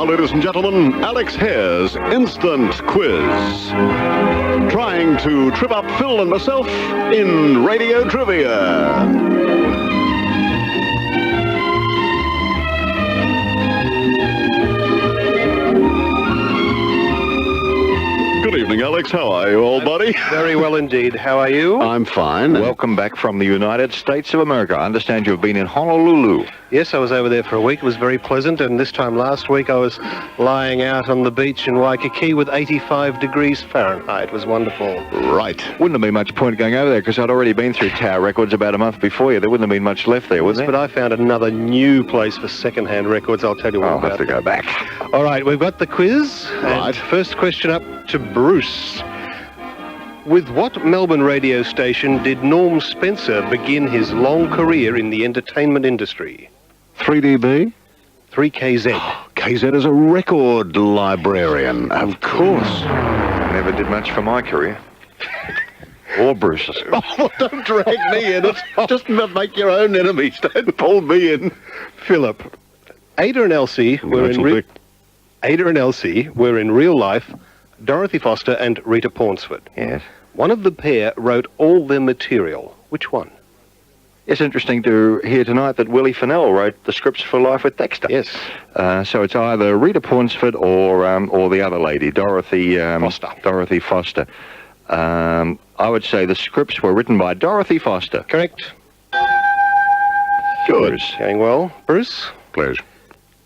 ladies and gentlemen, Alex Hehr's Instant Quiz. Trying to trip up Phil and myself in radio trivia. Good evening, Alex. How are you, old buddy? Very well indeed. How are you? I'm fine. Welcome back from the United States of America. I understand you've been in Honolulu. Yes, I was over there for a week. It was very pleasant, and this time last week I was lying out on the beach in Waikiki with 85 degrees Fahrenheit. It was wonderful. Right. Wouldn't have been much point going over there because I'd already been through Tower Records about a month before you. There wouldn't have been much left there, was there? But I found another new place for second-hand records. I'll tell you all I'll about have to go back. All right, we've got the quiz. Right. And first question up to Bruce. With what Melbourne radio station did Norm Spencer begin his long career in the entertainment industry? 3DB? 3KZ. KZ is a record librarian. Of course. Never did much for my career. Or Bruce's. Oh, don't drag me in it. Just make your own enemies. Don't pull me in. Philip, Ada and Elsie were in real life Dorothy Foster and Rita Paunceford. Yes. One of the pair wrote all their material. Which one? It's interesting to hear tonight that Willie Fennell wrote the scripts for Life with Dexter. Yes. So it's either Rita Paunceford or the other lady, Dorothy Foster. Dorothy Foster. I would say the scripts were written by Dorothy Foster. Correct. Good. Bruce. Going well. Bruce, Pleasure.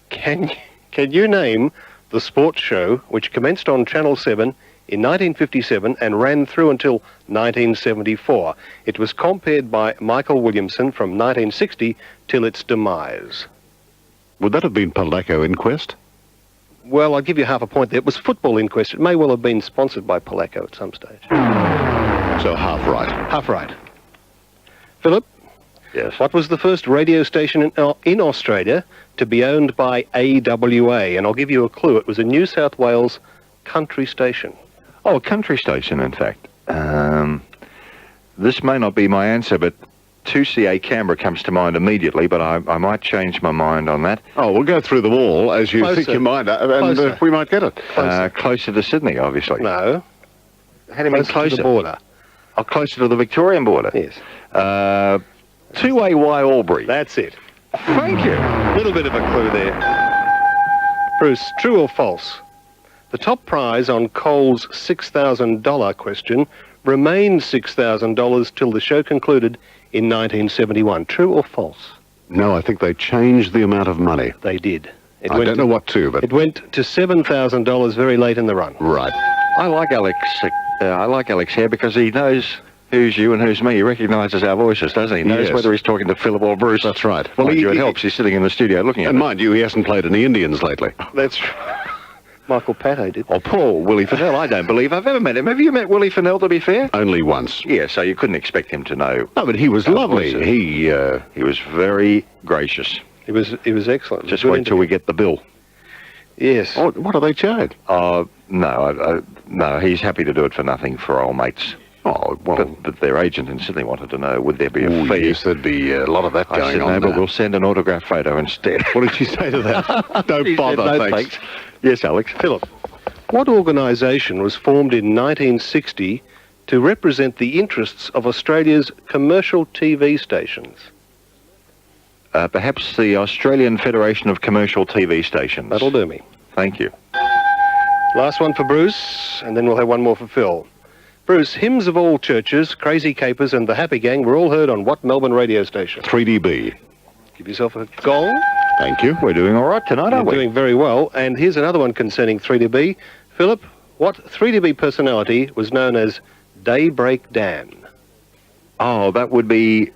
can you name the sports show which commenced on Channel 7 in 1957 and ran through until 1974. It was compared by Michael Williamson from 1960 till its demise. Would that have been Palaco Inquest? Well, I'll give you half a point there. It was Football Inquest. It may well have been sponsored by Palaco at some stage. So half right. Half right. Philip, Yes. what was the first radio station in Australia to be owned by AWA? And I'll give you a clue. It was a New South Wales country station. Oh, a country station, in fact. This may not be my answer, but 2CA Canberra comes to mind immediately, but I might change my mind on that. Oh, we'll go through them all as you think you might, and Closer. we might get it. Closer to Sydney, obviously. No. How do you mean Closer closer? to the border. Oh, closer to the Victorian border. Yes. 2AY Albury. That's it. Thank you. A little bit of a clue there. Bruce, true or false? The top prize on Cole's $6,000 question remained $6,000 till the show concluded in 1971. True or false? No, I think they changed the amount of money. They did. I don't know what to, but... It went to $7,000 very late in the run. Right. I like Alex Hehr because he knows who's you and who's me. He recognises our voices, doesn't he? He knows Yes. whether he's talking to Philip or Bruce. That's right. Well, Well, it helps. He's sitting in the studio looking at And it. mind you, he hasn't played any Indians lately. That's Michael Pato did. Oh, poor Willie Fennell. I don't believe I've ever met him. Have you met Willie Fennell, to be fair? Only once. Yeah, so you couldn't expect him to know. No, but he was Our lovely. voices. He He was very gracious. He was excellent. Just Good wait till we get the bill. Yes. Oh, what do they charge? No, he's happy to do it for nothing for old mates. Oh, well... But their agent in Sydney wanted to know, would there be a Oh, fee? yes, there'd be a lot of that I going said, on no, but now. we'll send an autograph photo instead. What did she say to that? Don't He said, bother, no, thanks. Yes, Alex. Philip, what organisation was formed in 1960 to represent the interests of Australia's commercial TV stations? Perhaps the Australian Federation of Commercial TV Stations. That'll do me. Thank you. Last one for Bruce, and then we'll have one more for Phil. Bruce, hymns of all churches, Crazy Capers and the Happy Gang were all heard on what Melbourne radio station? 3DB. Give yourself a gong. Thank you. We're doing all right tonight, aren't You're we? doing very well. And here's another one concerning 3DB. Philip, what 3DB personality was known as Daybreak Dan? Oh, that would be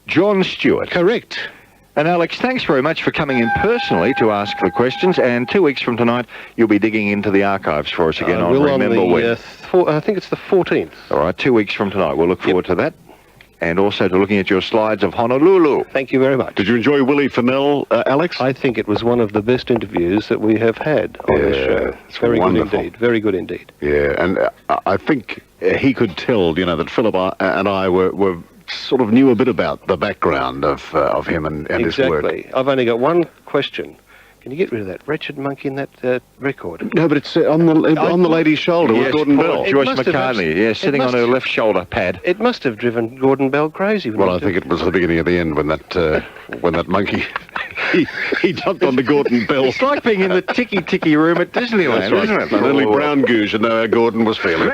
John Stewart. Correct. And Alex, thanks very much for coming in personally to ask the questions. And 2 weeks from tonight, you'll be digging into the archives for us again on We'll Remember on When. I think it's the 14th. All right, 2 weeks from tonight. We'll look forward to that. And also to looking at your slides of Honolulu. Thank you very much. Did you enjoy Willie Fennell, Alex? I think it was one of the best interviews that we have had on this show. It's Very wonderful. good indeed. Very good indeed. Yeah, and I think he could tell, that Philip and I were sort of knew a bit about the background of him and his work. Exactly. I've only got one question. Can you get rid of that wretched monkey in that record? No, but it's on the lady's shoulder with Yes, Gordon poor Bell. Joyce must have McCartney, yes, sitting on must her have- left shoulder pad. It must have driven Gordon Bell crazy. Well, I think it was the beginning of the end when that monkey he jumped on the Gordon Bell. It's like being in the ticky room at Disneyland, That's right. isn't it? And only Oh. Brown Goose should know how Gordon was feeling.